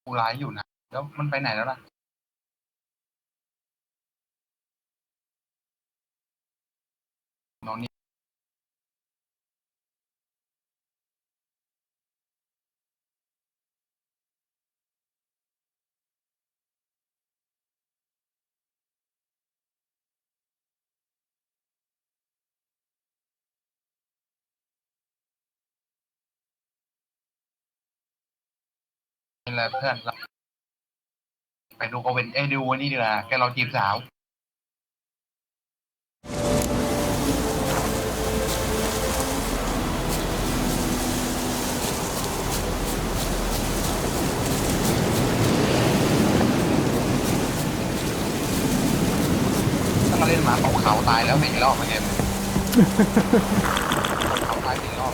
ผู้ร้ายอยู่นะแล้วมันไปไหนแล้วล่ะน้องนี่เป็นไรเพื่อนเราไปดูโอเวนดูวันนี้ดีกว่าแกเราจีบสาวถ้ามาเล่นหมาตกเขาตายแล้วไม่กี่รอบมาเกมเขาตายกี่รอบ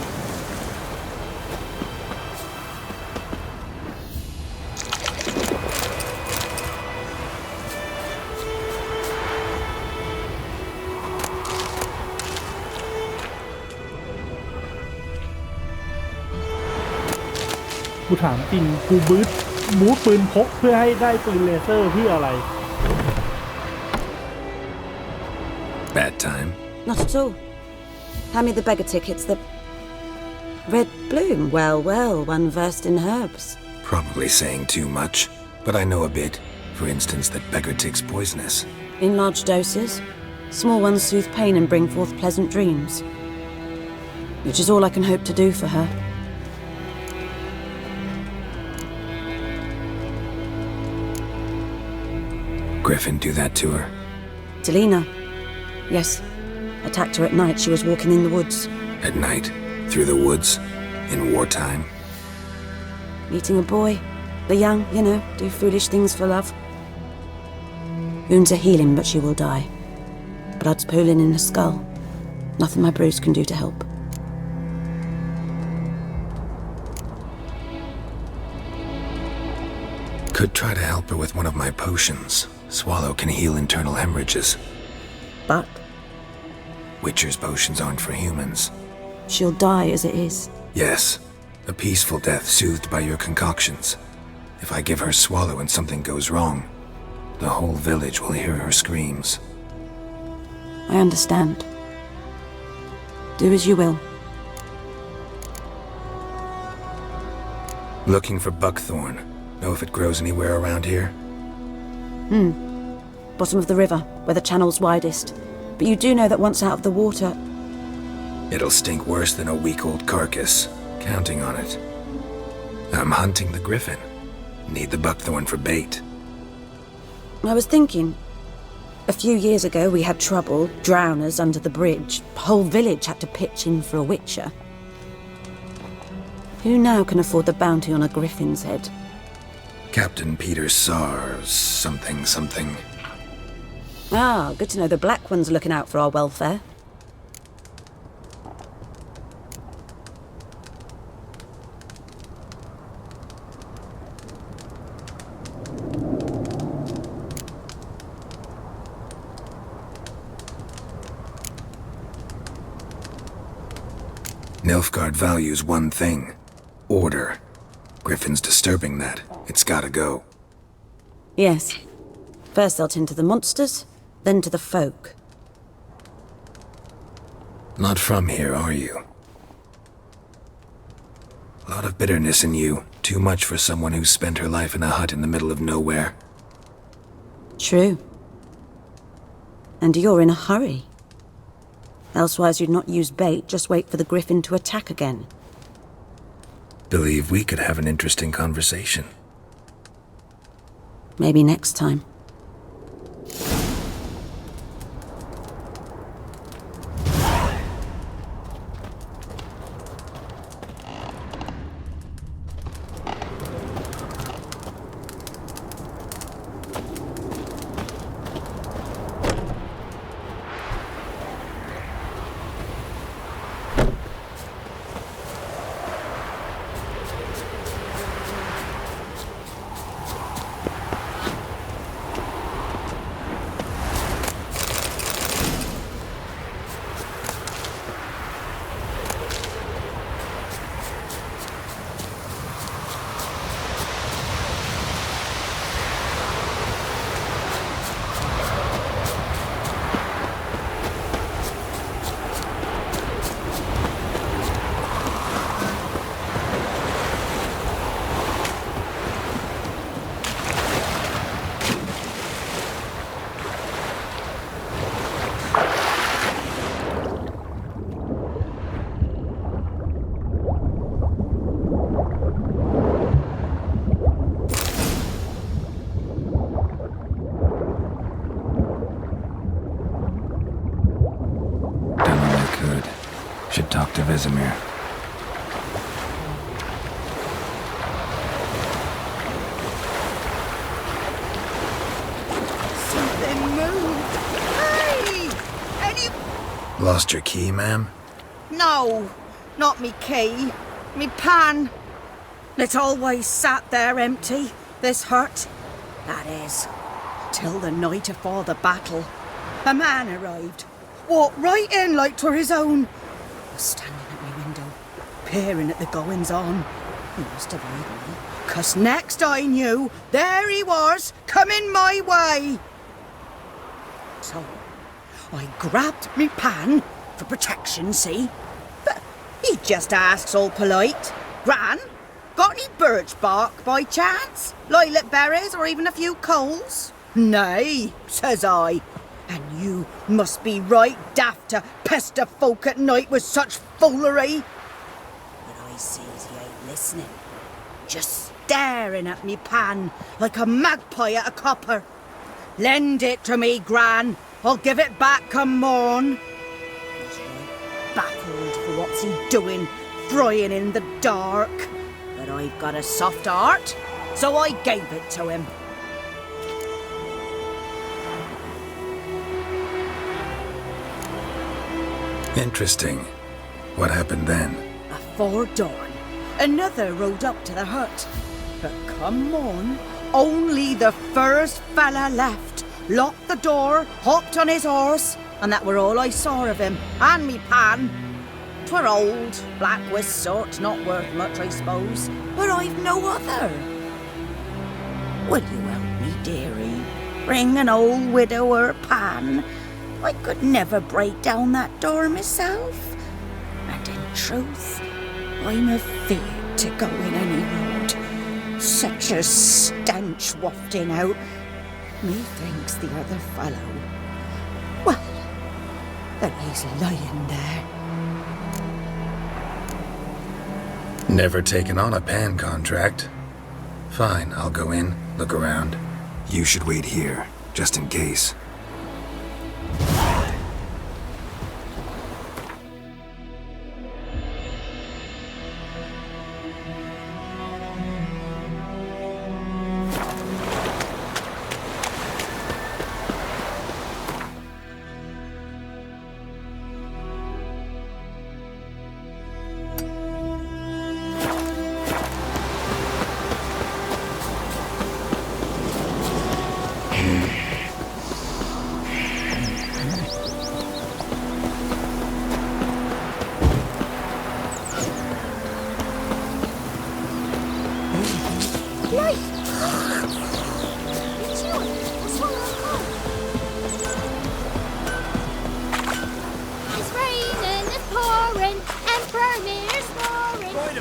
กูถามจริงกูบูทปืนพกเพื่อให้ได้ปืนเลเซอร์เพื่ออะไร Bad time? Not at all. Hand me the beggar tickets. The red bloom. Well, well, one versed in herbs. Probably saying too much, but I know a bit. For instance, that beggar tick's poisonous. In large doses. Small ones soothe pain and bring forth pleasant dreams. Which is all I can hope to do for her. Griffin do that to her? Delina. Yes. Attacked her at night. She was walking in the woods. At night? Through the woods? In wartime? Meeting a boy. The young, you know, do foolish things for love. Wounds are healing, but she will die. Blood's pooling in her skull. Nothing my bruise can do to help. Could try to help her with one of my potions. Swallow can heal internal hemorrhages. But Witcher's potions aren't for humans. she'll die as it is. Yes, a peaceful death soothed by your concoctions. If I give her Swallow and something goes wrong, the whole village will hear her screams. I understand. Do as you will. Looking for buckthorn. Know if it grows anywhere around here? Bottom of the river, where the channel's widest. But you do know that once out of the water... It'll stink worse than a week-old carcass. Counting on it. I'm hunting the griffin. Need the buckthorn for bait. I was thinking... A few years ago we had trouble, drowners under the bridge. Whole village had to pitch in for a witcher. Who now can afford the bounty on a griffin's head? Captain Peter Sars, something. Ah, good to know the Black One's looking out for our welfare. Nilfgaard values one thing. Order. Griffin's disturbing that. It's gotta go. Yes. First they'll tend to the monsters, then to the folk. Not from here, are you? A lot of bitterness in you. Too much for someone who's spent her life in a hut in the middle of nowhere. True. And you're in a hurry. Elsewise you'd not use bait, just wait for the griffin to attack again. Believe we could have an interesting conversation. Maybe next time. talk to Vesemir. Something moved. Hey! Any... Lost your key, ma'am? No, not me key. Me pan. It always sat there empty, this hut. That is, till the night afore the battle. A man arrived. Walked right in like 'twere his own. Was standing at my window, peering at the goings-on. He must have heard me, 'cause next I knew, there he was, coming my way. So, I grabbed me pan, for protection, see? But he just asks all polite, Gran, got any birch bark by chance? Lilac berries or even a few coals? Nay, says I. And you must be right daft to pester folk at night with such foolery. But I sees he ain't listening. Just staring at me pan like a magpie at a copper. Lend it to me, Gran. I'll give it back come morn. He's right baffled for what's he doing, frying in the dark. But I've got a soft heart, so I gave it to him. Interesting. What happened then? Afore dawn, another rode up to the hut. But come on, only the first fella left. Locked the door, hopped on his horse, and that were all I saw of him, and me pan. 'Twere old, black-wist sort, not worth much, I suppose, but I've no other. Will you help me, dearie? Bring an old widower pan. I could never break down that door myself. And in truth, I'm afeard to go in any road. Such a stench wafting out. Methinks the other fellow, well, that he's lying there. Never taken on a pan contract. Fine, I'll go in, look around. You should wait here, just in case.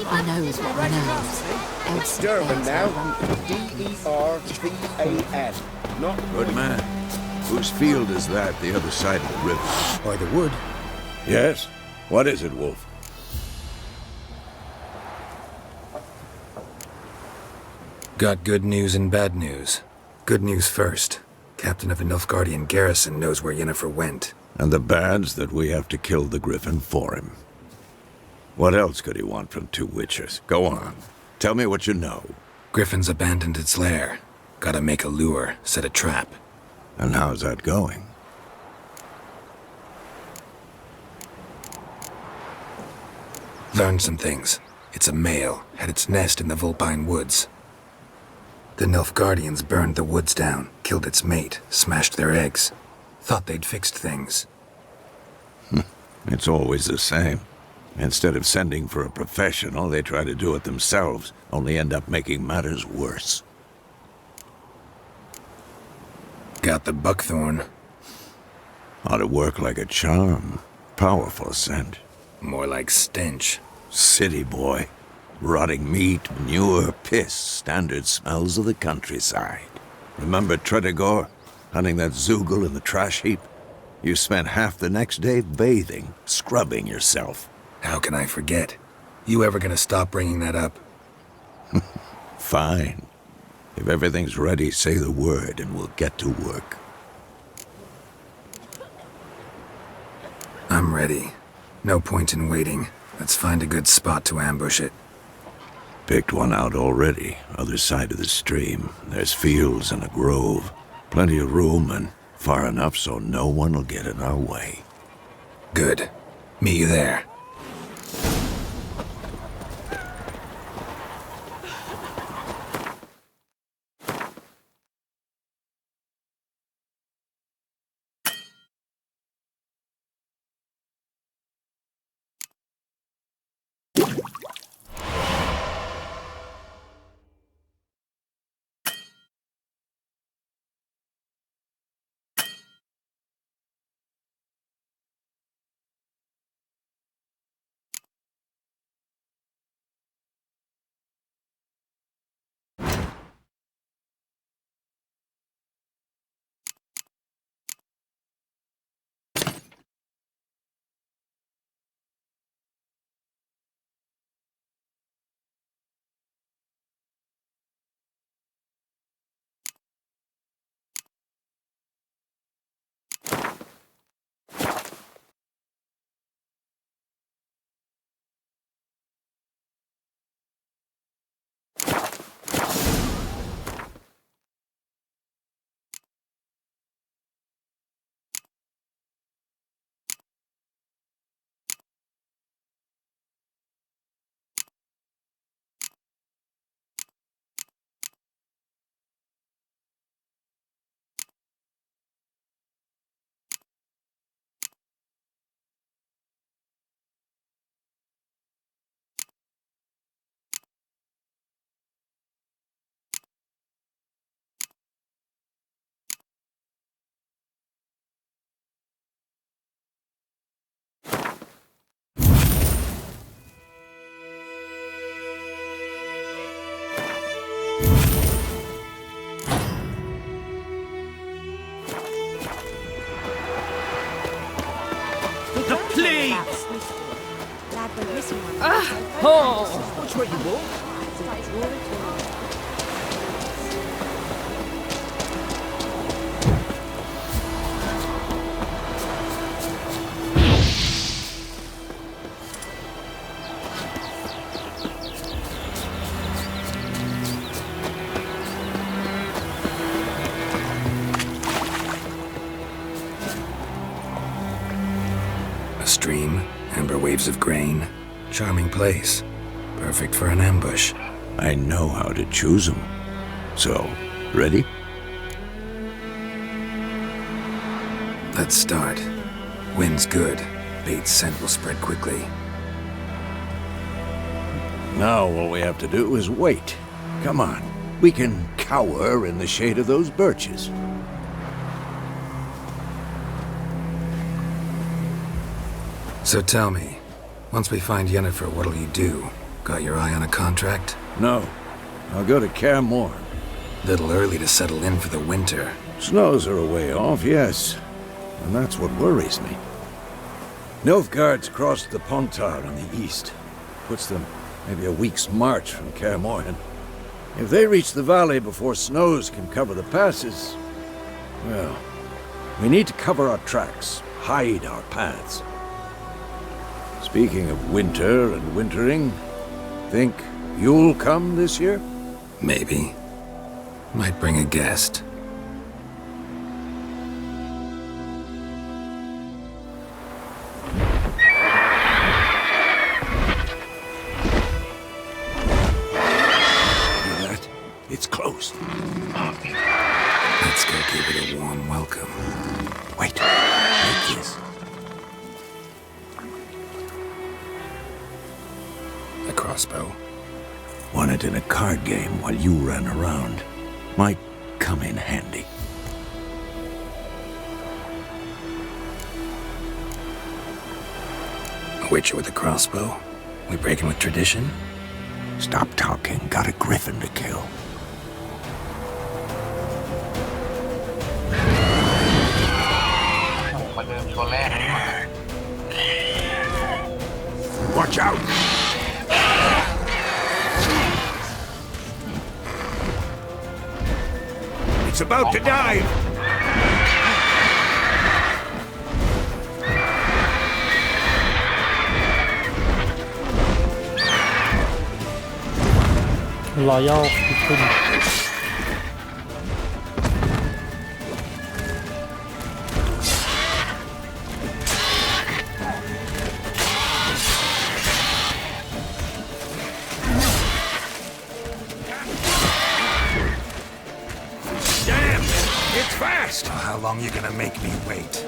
I know is what I know. Else Durban now. D-E-R-V-A-N. Not Good man. Whose field is that, the other side of the river? By the wood. Yes? What is it, Wolf? Got good news and bad news. Good news first. Captain of the Nilfgaardian garrison knows where Yennefer went. And the bad's that we have to kill the Griffin for him. What else could he want from two witchers? Go on. Tell me what you know. Griffin's abandoned its lair. Gotta make a lure, set a trap. And how's that going? Learned some things. It's a male, had its nest in the Vulpine Woods. The Nilfgaardians burned the woods down, killed its mate, smashed their eggs. Thought they'd fixed things. It's always the same. Instead of sending for a professional, they try to do it themselves, only end up making matters worse. Got the buckthorn. Ought to work like a charm. Powerful scent. More like stench. City boy. Rotting meat, manure, piss, standard smells of the countryside. Remember Tredegor? Hunting that Zoogle in the trash heap? You spent half the next day bathing, scrubbing yourself. How can I forget? You ever gonna stop bringing that up? Fine. If everything's ready, say the word and we'll get to work. I'm ready. No point in waiting. Let's find a good spot to ambush it. Picked one out already, other side of the stream. There's fields and a grove. Plenty of room and far enough so no one will get in our way. Good. Meet you there. The plague! Which way you walk? A stream, amber waves of grain. Charming place. Perfect for an ambush. I know how to choose them. So, ready? Let's start. Wind's good. Bait's scent will spread quickly. Now all we have to do is wait. Come on. We can cower in the shade of those birches. So tell me, once we find Yennefer, what'll you do? Got your eye on a contract? No. I'll go to Kaer Morhen. Little early to settle in for the winter. Snows are a way off, yes. And that's what worries me. Nilfgaard's crossed the Pontar on the east. Puts them maybe a week's march from Kaer Morhen. If they reach the valley before snows can cover the passes, well, we need to cover our tracks, hide our paths. Speaking of winter and wintering, think you'll come this year? Maybe. Might bring a guest. Hear that? It's close. Let's go give it a warm welcome. Wait, take this. A crossbow. Won it in a card game while you ran around. Might come in handy. A witcher with a crossbow? We breaking with tradition? Stop talking. Got a griffin to kill. Watch out! It's about to dive! Royal Kitchen Damn! It's fast! How long you gonna make me wait?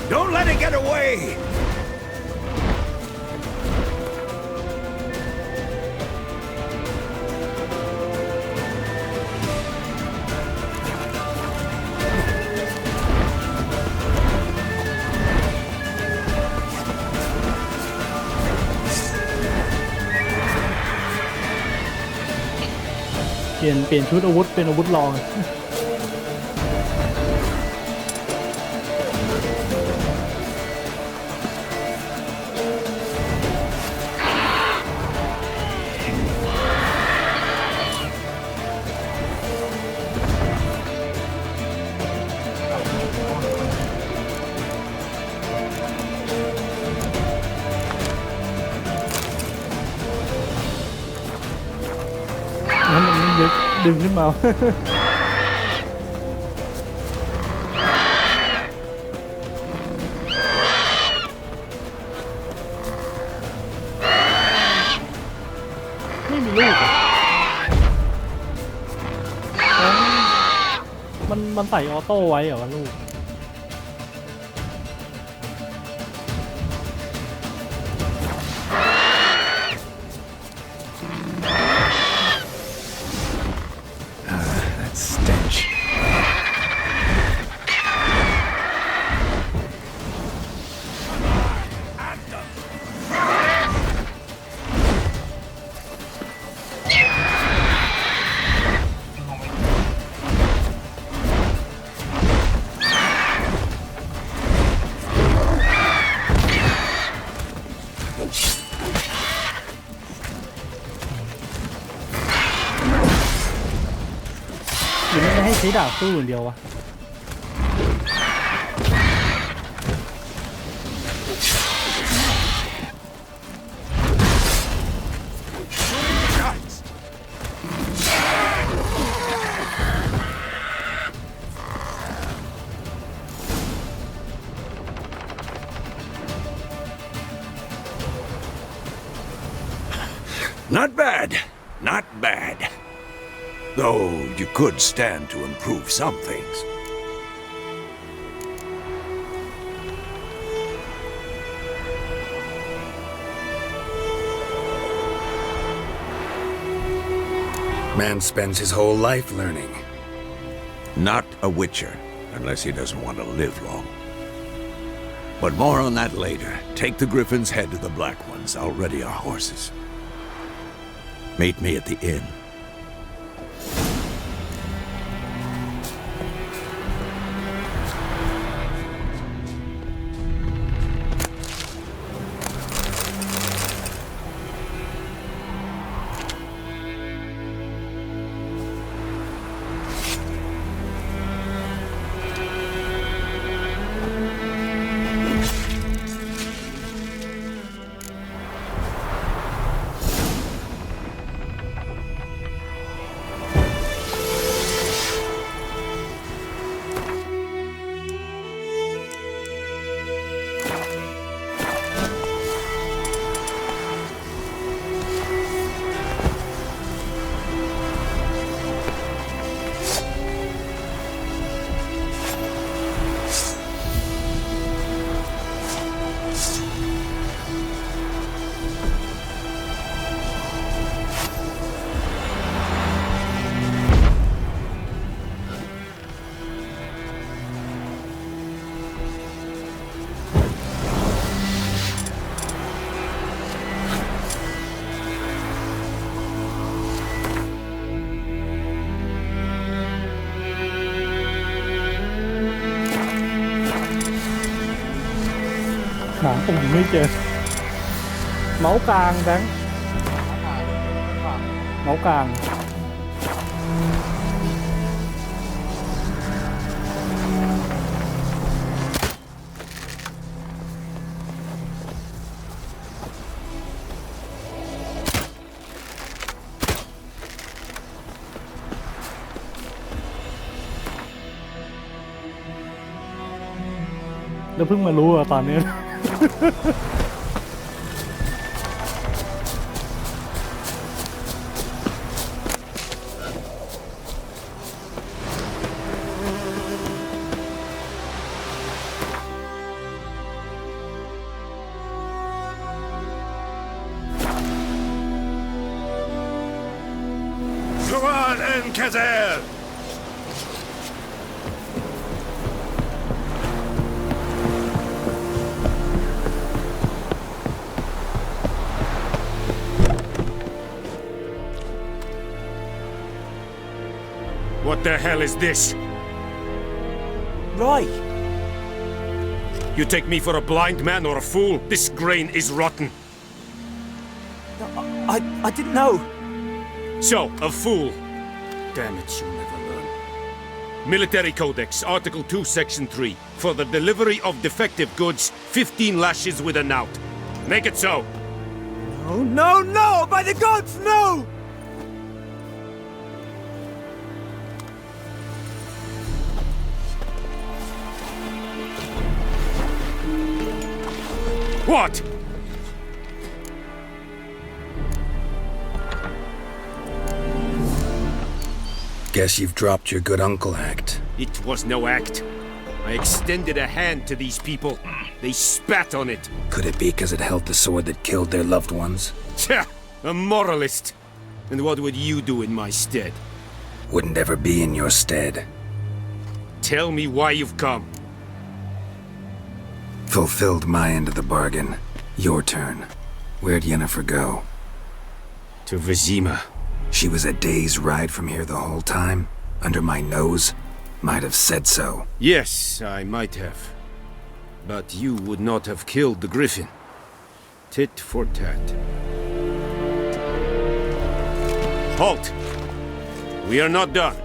Don't let it get away!เปลี่ยนชุดอาวุธเป็นอาวุธรอง นั้นมันดึงขึ้นมา ไม่มีลูกอ่ะมันใส่ออโต้ไว้เหรอวะลูก That stench. หรือไม่ให้ใช้ดาบสู้อย่างเดียววะ Not bad. Not bad. Though you could stand to improve some things. Man spends his whole life learning. Not a witcher, unless he doesn't want to live long. But more on that later. Take the Griffin's head to the Black Ones. I'll ready our horses. Meet me at the inn. ผมไม่เจอเมาส์กลางแบงค์เมาส์กลางแล้วเพิ่งมารู้อ่ะตอนนี้ Come on, Enkazel! What the hell is this? Right. You take me for a blind man or a fool? This grain is rotten. I didn't know. So, a fool. Damn it, you'll never learn. Military Codex, Article 2, Section 3. For the delivery of defective goods, 15 lashes with a knout. Make it so. Oh, no, no! By the gods, no! What? Guess you've dropped your good uncle act. It was no act. I extended a hand to these people. They spat on it. Could it be because it held the sword that killed their loved ones? Tja, a moralist. And what would you do in my stead? Wouldn't ever be in your stead. Tell me why you've come. Fulfilled my end of the bargain. Your turn. Where'd Yennefer go? To Vizima. She was a day's ride from here the whole time? Under my nose? Might have said so. Yes, I might have. But you would not have killed the griffin. Tit for tat. Halt! We are not done.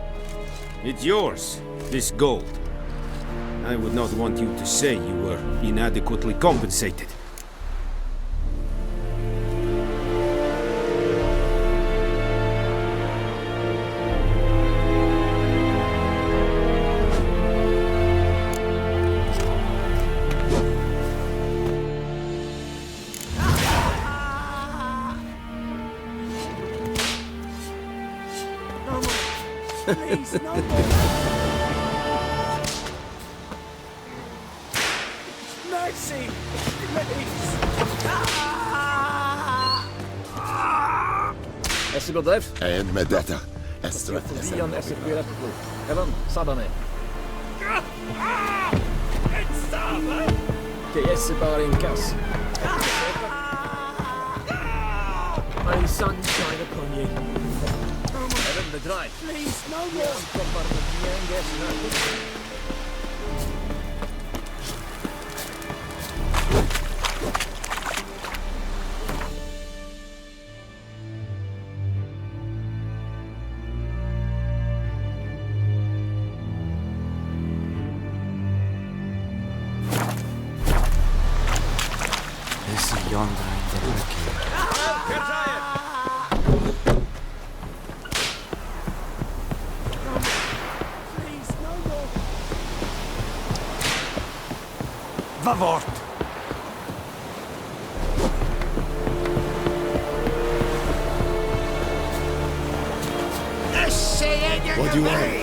It's yours, this gold. I would not want you to say you were inadequately compensated. Please, no more. Mercy, please. Esse godef, And Medetta. Estrat Dion esse kuiratlu. Evan, sadane. Ke esse barin kas. May sunshine upon you. Evan the drive. Please, no more. Kopar the Yangas. Please, no more. Va bort! What do you want?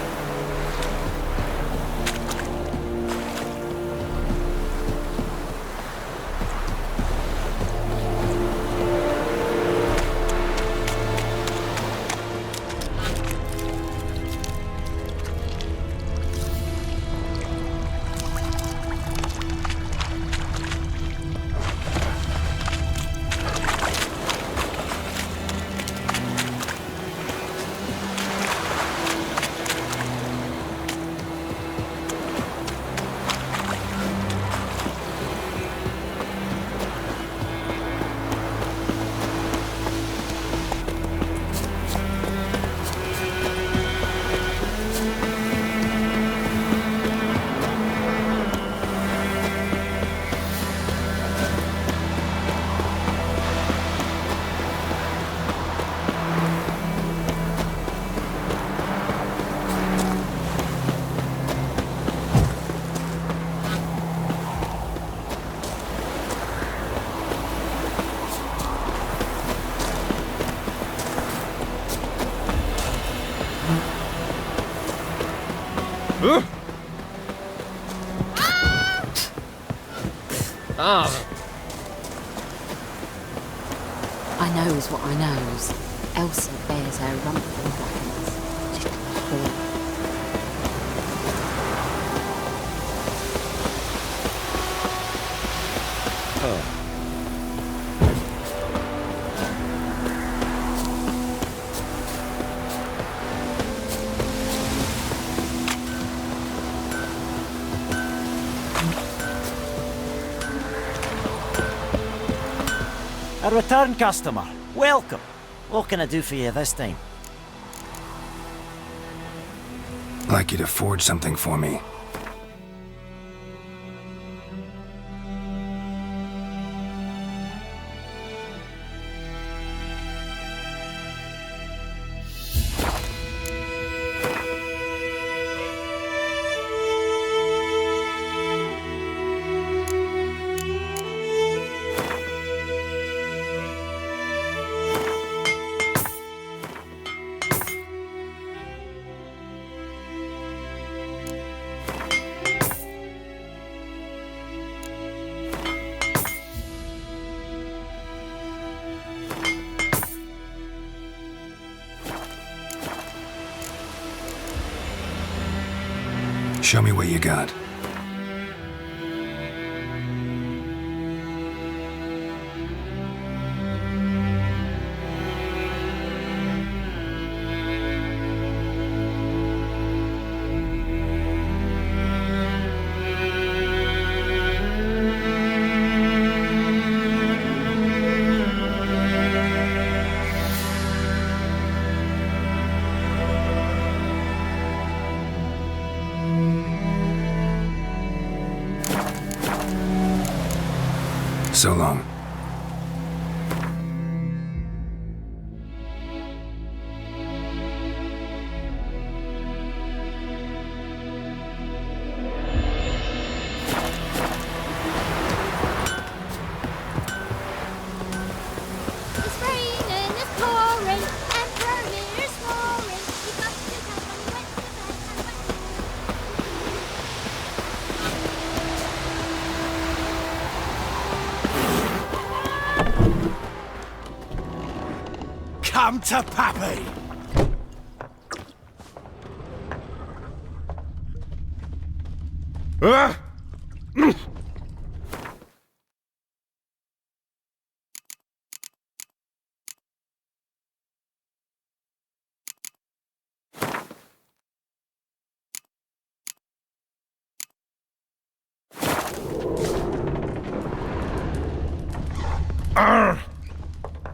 I knows what I knows. Elsa bears her rump and blackens. Little whore. A return customer. Welcome. What can I do for you this time? I'd like you to forge something for me. Show me what you got. So long. Come to Pappy!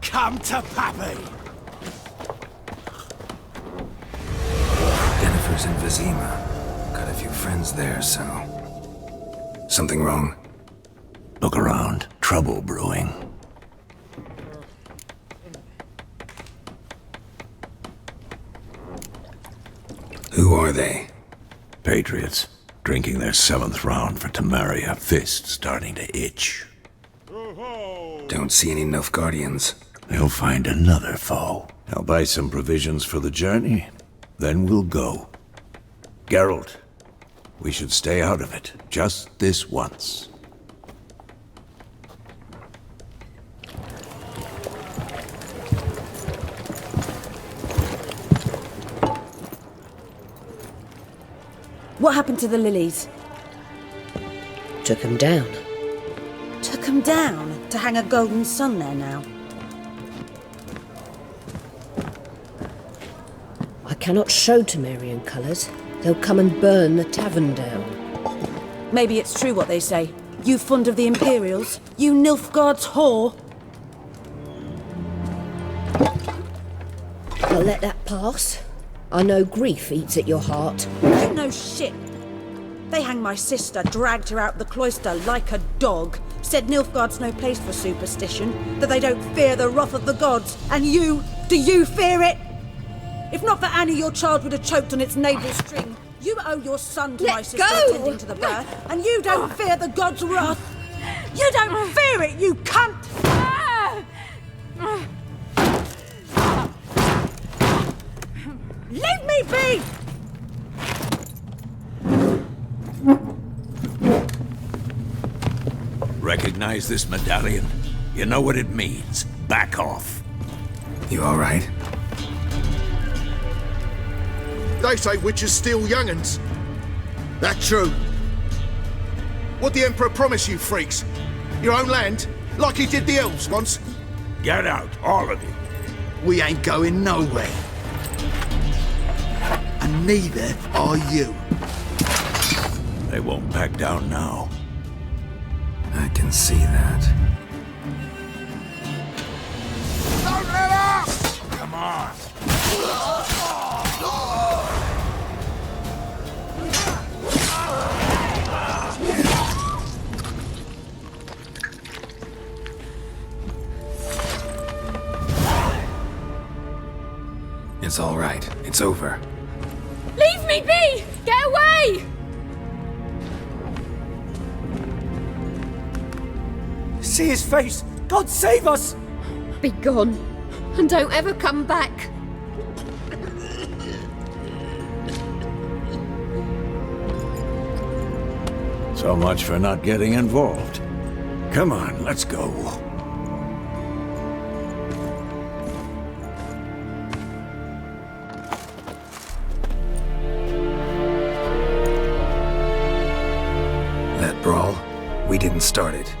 Come to Pappy! Jennifer's in Vizima. Got a few friends there, so... Something wrong? Look around. Trouble brewing. Who are they? Patriots. Drinking their 7th round for Tamaria. Fist starting to itch. Don't see any Nilfgaardians. They'll find another foe. I'll buy some provisions for the journey. Then we'll go. Geralt, we should stay out of it. Just this once. What happened to the lilies? Took him down. Took 'em down to hang a golden sun there now. I cannot show Temerian colours. They'll come and burn the tavern down. Maybe it's true what they say. You fond of the Imperials? You Nilfgaard's whore? I'll let that pass. I know grief eats at your heart. You know shit. They hanged my sister, dragged her out the cloister like a dog. Said Nilfgaard's no place for superstition, that they don't fear the wrath of the gods. And you, do you fear it? If not for Annie, your child would have choked on its navel string. You owe your son to my sister attending to the birth, and you don't fear the gods' wrath. You don't fear it, you cunt! Leave me be! Recognize this medallion? You know what it means. Back off. You alright? They say witches steal young'uns. That true? What the Emperor promise you, freaks? Your own land? Like he did the elves once? Get out, all of you. We ain't going nowhere. And neither are you. They won't back down now. I can see that. Don't let up! Come on. It's all right. It's over. Leave me be! Get away! See his face! God save us! Be gone. And don't ever come back. So much for not getting involved. Come on, let's go. That brawl, we didn't start it.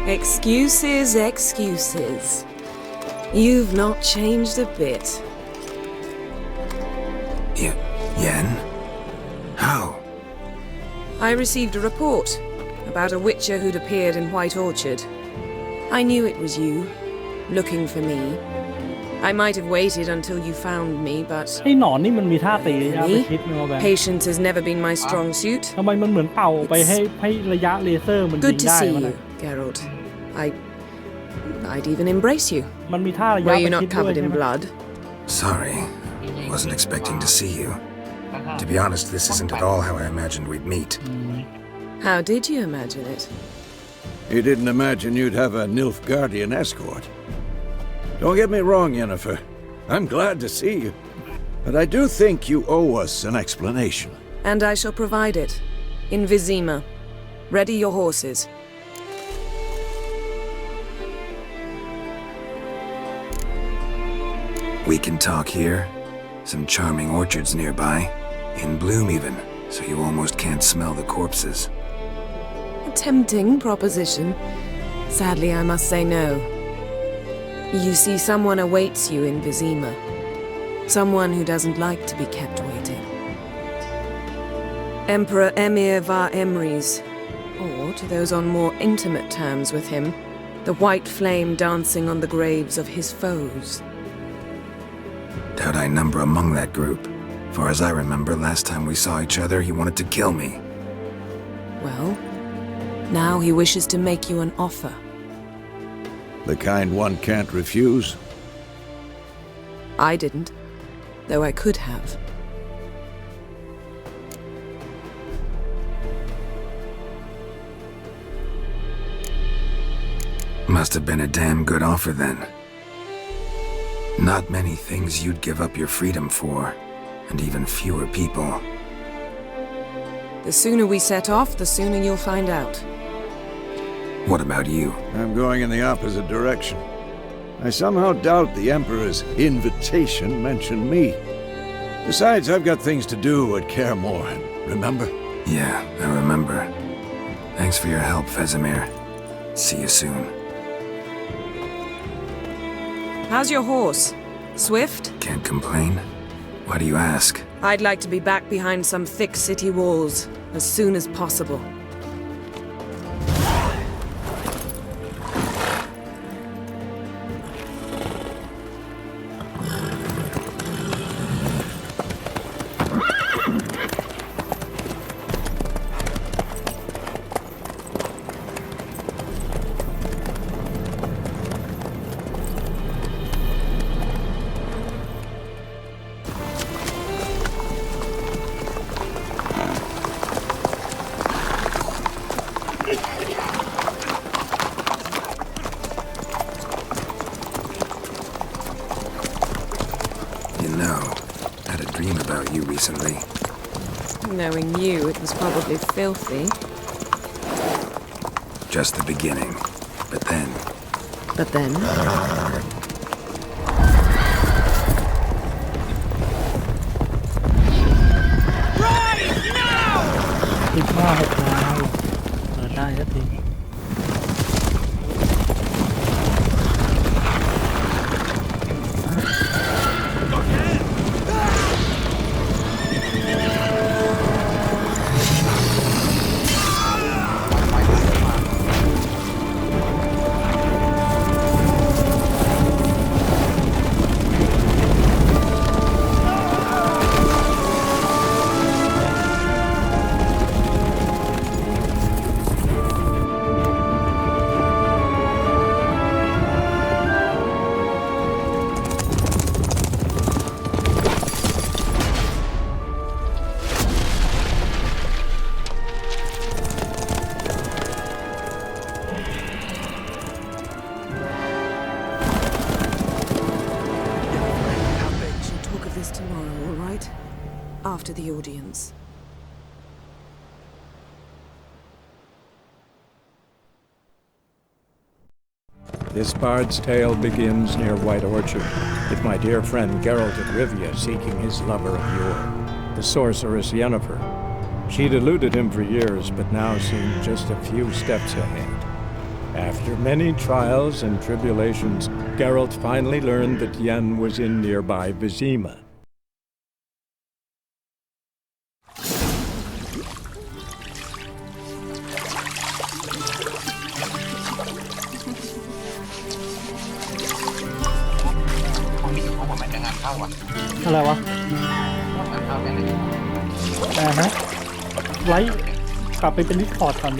Excuses, excuses. You've not changed a bit. Yen? How? I received a report about a witcher who'd appeared in White Orchard. I knew it was you, looking for me. I might have waited until you found me, but ไอ้หนอนนี่มันมีท่าตีระยะประชิดไหมวะแบง patience has never been my strong suit. ทำไมมันเหมือนเป่าไปให้ระยะเลเซอร์มันยิ Good ง to ได้ see วะ you, นะ Geralt. I'd even embrace you. มันมีท่าระยะ Were ป you ระ not ชิดด้วย covered ใช่ in ไหม blood? Sorry. Wasn't expecting to see you. To be honest, this isn't at all how I imagined we'd meet. How did you imagine it? You didn't imagine you'd have a Nilfgaardian escort. Don't get me wrong, Yennefer. I'm glad to see you. But I do think you owe us an explanation. And I shall provide it. In Vizima. Ready your horses. We can talk here. Some charming orchards nearby. In bloom even, so you almost can't smell the corpses. A tempting proposition. Sadly, I must say no. You see, someone awaits you in Vizima. Someone who doesn't like to be kept waiting. Emperor Emir var Emrys, or to those on more intimate terms with him, the white flame dancing on the graves of his foes. Doubt I number among that group. Far as I remember, last time we saw each other, he wanted to kill me. Well, now he wishes to make you an offer. The kind one can't refuse. I didn't, though I could have. Must have been a damn good offer then. Not many things you'd give up your freedom for, and even fewer people. The sooner we set off, the sooner you'll find out. What about you? I'm going in the opposite direction. I somehow doubt the Emperor's invitation mentioned me. Besides, I've got things to do at Kaer Morhen, remember? Yeah, I remember. Thanks for your help, Vesemir. See you soon. How's your horse? Swift? Can't complain. Why do you ask? I'd like to be back behind some thick city walls as soon as possible. you recently? Knowing you, it was probably filthy. Just the beginning. But then... But then?ติดว่า6 ดาวเปิดได้สักที Tomorrow, all right? After the audience. This bard's tale begins near White Orchard, with my dear friend Geralt of Rivia seeking his lover of yore, the sorceress Yennefer. She'd eluded him for years, but now seemed just a few steps ahead. After many trials and tribulations, Geralt finally learned that Yen was in nearby Vizima.อะไรวะฮะไลฟ์กลับไปเป็นดิสคอร์ดก่อน